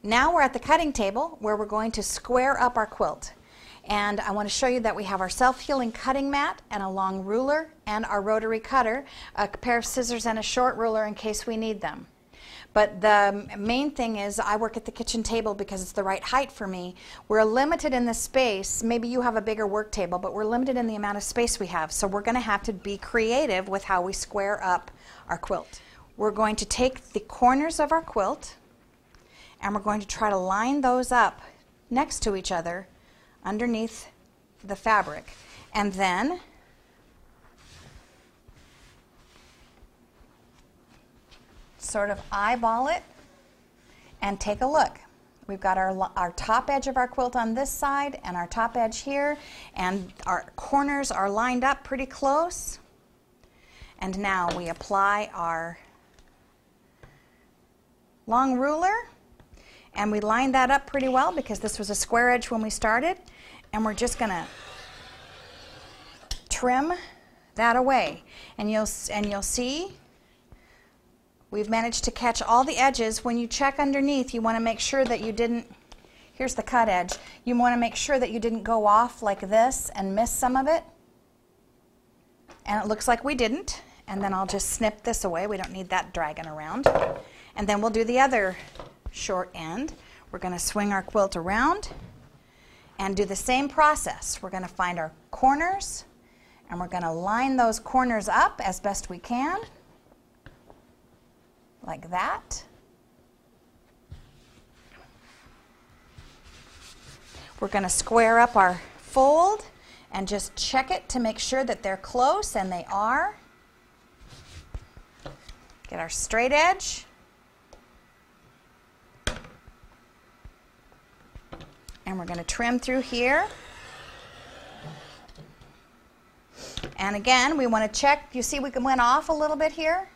now we're at the cutting table where we're going to square up our quilt. And I want to show you that we have our self-healing cutting mat and a long ruler and our rotary cutter, a pair of scissors and a short ruler in case we need them. But the main thing is I work at the kitchen table because it's the right height for me. We're limited in the space. Maybe you have a bigger work table, but we're limited in the amount of space we have. So we're going to have to be creative with how we square up our quilt. We're going to take the corners of our quilt and we're going to try to line those up next to each other underneath the fabric. And then sort of eyeball it and take a look. We've got our top edge of our quilt on this side and our top edge here, and our corners are lined up pretty close. And now we apply our long ruler and we line that up pretty well because this was a square edge when we started, and we're just going to trim that away. And you'll see we've managed to catch all the edges. When you check underneath, you want to make sure that you didn't, here's the cut edge, you want to make sure that you didn't go off like this and miss some of it. And it looks like we didn't. And then I'll just snip this away. We don't need that dragging around. And then we'll do the other short end. We're going to swing our quilt around and do the same process. We're going to find our corners and we're going to line those corners up as best we can. Like that. We're going to square up our fold and just check it to make sure that they're close, and they are. Get our straight edge. And we're going to trim through here. And again, we want to check. You see we went off a little bit here?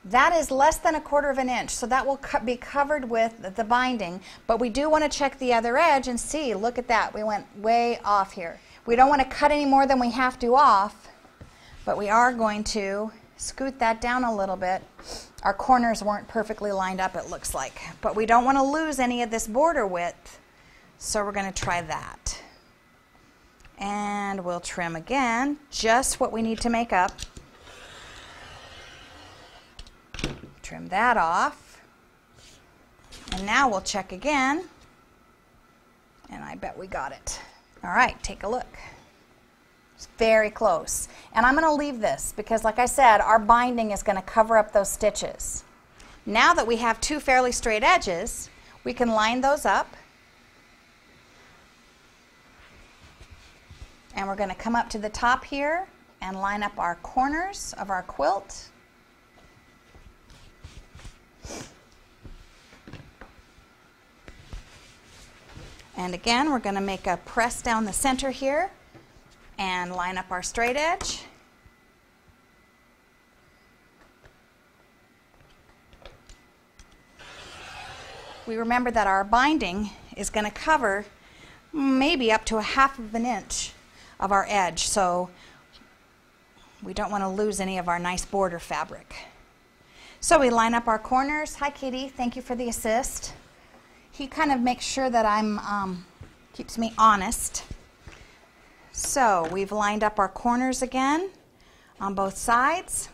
That is less than 1/4 of an inch, so that will be covered with the binding. But we do want to check the other edge and see, look at that, we went way off here. We don't want to cut any more than we have to off, but we are going to scoot that down a little bit. Our corners weren't perfectly lined up, it looks like, but we don't want to lose any of this border width, so we're going to try that. And we'll trim again, just what we need to make up. Trim that off, and now we'll check again, and I bet we got it. All right, take a look. It's very close, and I'm going to leave this because, like I said, our binding is going to cover up those stitches. Now that we have two fairly straight edges, we can line those up, and we're going to come up to the top here and line up our corners of our quilt. And again, we're going to make a press down the center here and line up our straight edge. We remember that our binding is going to cover maybe up to 1/2 of an inch of our edge, so we don't want to lose any of our nice border fabric. So we line up our corners. Hi, Katie. Thank you for the assist. He kind of makes sure that keeps me honest. So we've lined up our corners again on both sides.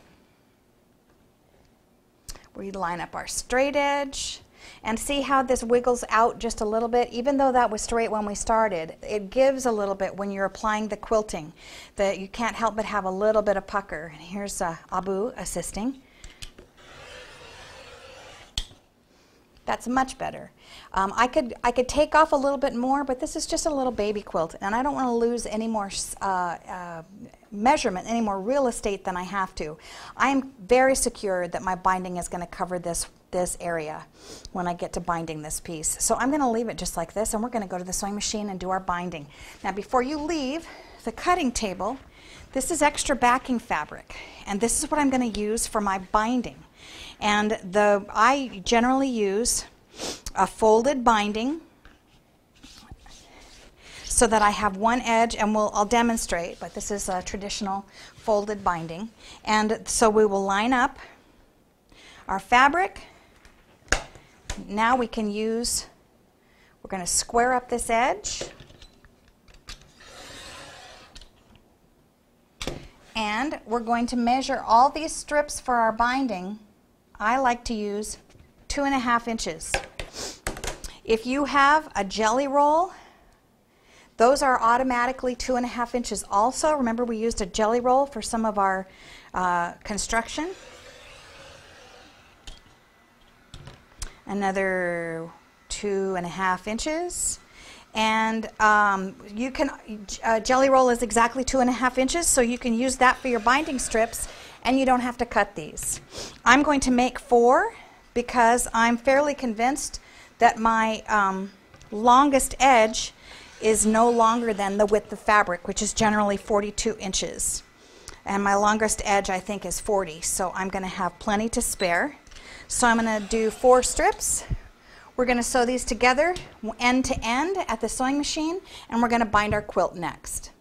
We line up our straight edge. And see how this wiggles out just a little bit? Even though that was straight when we started, it gives a little bit when you're applying the quilting. That you can't help but have a little bit of pucker. And here's Abu assisting. That's much better. I could take off a little bit more, but this is just a little baby quilt, and I don't want to lose any more measurement, any more real estate than I have to. I am very secure that my binding is going to cover this area when I get to binding this piece. So I'm going to leave it just like this, and we're going to go to the sewing machine and do our binding. Now, before you leave the cutting table, this is extra backing fabric, and this is what I'm going to use for my binding. And I generally use a folded binding so that I have one edge, and I'll demonstrate, but this is a traditional folded binding. And so we will line up our fabric. Now we can use We're going to square up this edge. And we're going to measure all these strips for our binding. I like to use 2.5 inches. If you have a jelly roll, those are automatically 2.5 inches also. Remember, we used a jelly roll for some of our construction. Another 2.5 inches. And you can, jelly roll is exactly 2.5 inches, so you can use that for your binding strips, and you don't have to cut these. I'm going to make 4 because I'm fairly convinced that my longest edge is no longer than the width of fabric, which is generally 42 inches. And my longest edge, I think, is 40, so I'm going to have plenty to spare. So I'm going to do 4 strips. We're going to sew these together end to end at the sewing machine, and we're going to bind our quilt next.